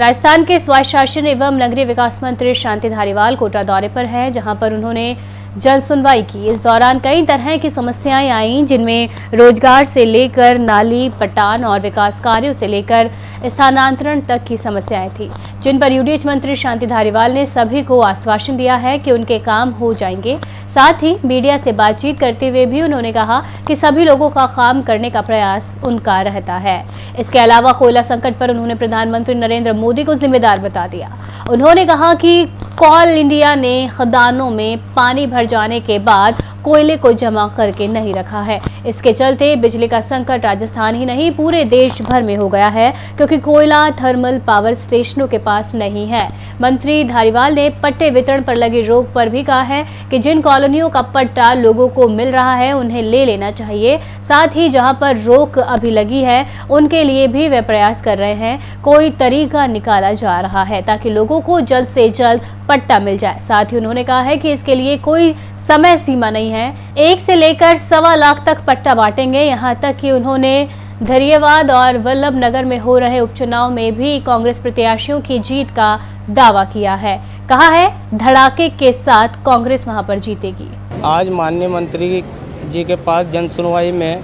राजस्थान के स्वायत्त शासन एवं नगरीय विकास मंत्री शांति धारीवाल कोटा दौरे पर हैं, जहां पर उन्होंने जन सुनवाई की। इस दौरान कई तरह की समस्याएं आईं, जिनमें रोजगार से लेकर नाली पटान और विकास कार्यों से लेकर स्थानांतरण तक की समस्याएं थी, जिन पर यूडीएच मंत्री शांति धारीवाल ने सभी को आश्वासन दिया है कि उनके काम हो जाएंगे। साथ ही मीडिया से बातचीत करते हुए भी उन्होंने कहा कि सभी लोगों का काम करने का प्रयास उनका रहता है। इसके अलावा कोयला संकट पर उन्होंने प्रधानमंत्री नरेंद्र मोदी को जिम्मेदार बता दिया। उन्होंने कहा कि कोल इंडिया ने खदानों में पानी भर जाने के बाद कोयले को जमा करके नहीं रखा है। इसके चलते बिजली का संकट राजस्थान ही नहीं पूरे देश भर में हो गया है, क्योंकि कोयला थर्मल पावर स्टेशनों के पास नहीं है। मंत्री धारीवाल ने पट्टे वितरण पर लगी रोक पर भी कहा है कि जिन कॉलोनियों का पट्टा लोगों को मिल रहा है उन्हें ले लेना चाहिए। साथ ही जहां पर रोक अभी लगी है उनके लिए भी वे प्रयास कर रहे हैं, कोई तरीका निकाला जा रहा है ताकि लोगों को जल्द से जल्द पट्टा मिल जाए। साथ ही उन्होंने कहा है कि इसके लिए कोई समय सीमा नहीं है, 1 से लेकर 1.25 लाख तक पट्टा बांटेंगे। यहाँ तक कि उन्होंने धैर्यवाद और वल्लभ नगर में हो रहे उपचुनाव में भी कांग्रेस प्रत्याशियों की जीत का दावा किया है। कहा है धड़ाके के साथ कांग्रेस वहां पर जीतेगी। आज माननीय मंत्री जी के पास जन सुनवाई में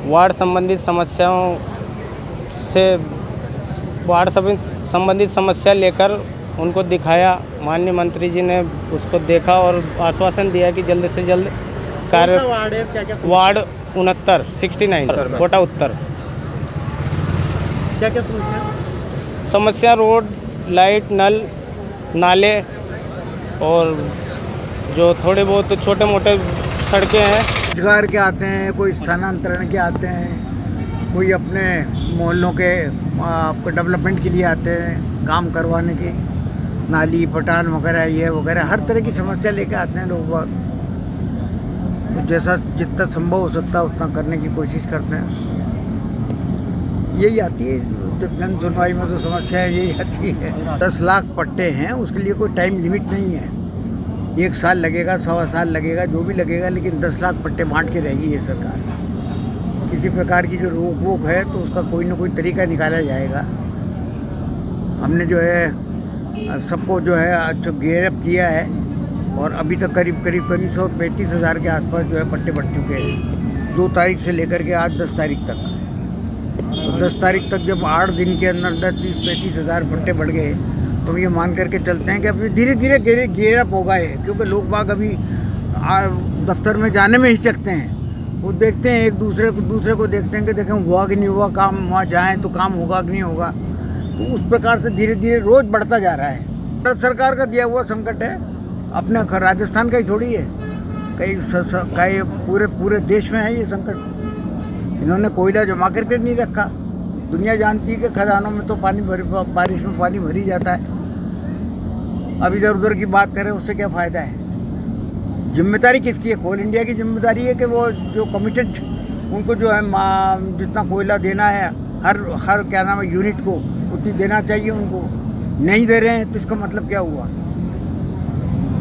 वार्ड संबंधित समस्याओं से संबंधित समस्या लेकर उनको दिखाया। माननीय मंत्री जी ने उसको देखा और आश्वासन दिया कि जल्द से जल्द कार्य। वार्ड 69 कोटा उत्तर। क्या क्या समस्या रोड, लाइट, नल, नाले और जो थोड़े बहुत छोटे मोटे सड़कें हैं। रोजगार के आते हैं, कोई स्थानांतरण के आते हैं, कोई अपने मोहल्लों के डेवलपमेंट के लिए आते हैं, काम करवाने के, नाली पटान वगैरह ये वगैरह हर तरह की समस्या लेके आते हैं लोग। तो जैसा जितना संभव हो सकता है उतना करने की कोशिश करते हैं। यही आती है जब जन सुनवाई में, तो समस्या यही आती है। 10 लाख पट्टे हैं, उसके लिए कोई टाइम लिमिट नहीं है। 1 साल लगेगा, 1.25 साल लगेगा, जो भी लगेगा, लेकिन 10 लाख पट्टे बांट के रहेगी ये सरकार। किसी प्रकार की जो रोक वोक है तो उसका कोई ना कोई तरीका निकाला जाएगा। हमने जो है सबको जो है अच्छा गेयरअप किया है और अभी तक करीब 135,000 के आसपास जो है पट्टे बढ़ चुके हैं 2 तारीख से लेकर के आज 10 तारीख तक। तो 10 तारीख तक जब 8 दिन के अंदर 30-35,000 पट्टे बढ़ गए तो ये मान करके चलते हैं कि अभी धीरे धीरे गेयरअप होगा ये, क्योंकि लोग बाग अभी दफ्तर में जाने में हिचकते हैं। वो देखते हैं एक दूसरे को देखते हैं कि देखें हुआ कि नहीं हुआ काम, वहाँ जाएँ तो काम होगा कि नहीं होगा। तो उस प्रकार से धीरे धीरे रोज बढ़ता जा रहा है। भारत सरकार का दिया हुआ संकट है, अपने राजस्थान का ही थोड़ी है, कई पूरे देश में है ये संकट। इन्होंने कोयला जमा करके नहीं रखा। दुनिया जानती है कि खदानों में तो बारिश में पानी भर ही जाता है। अब इधर उधर की बात करें उससे क्या फ़ायदा है। जिम्मेदारी किसकी है? कोल इंडिया की जिम्मेदारी है कि वो जो कमिटेड उनको जो है जितना कोयला देना है हर क्या नाम है यूनिट को उतनी देना चाहिए उनको। नहीं दे रहे हैं तो इसका मतलब क्या हुआ?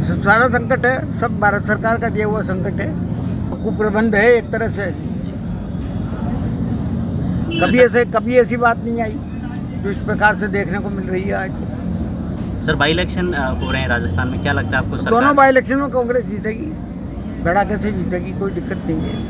सारा संकट है, सब भारत सरकार का दिया हुआ संकट है, कुप्रबंध है एक तरह से। कभी ऐसी बात नहीं आई जो इस प्रकार से देखने को मिल रही है आज। सर, बाई इलेक्शन हो रहे हैं राजस्थान में, क्या लगता है आपको? दोनों बाई इलेक्शन में कांग्रेस जीतेगी, धड़ाके से जीतेगी, कोई दिक्कत नहीं है।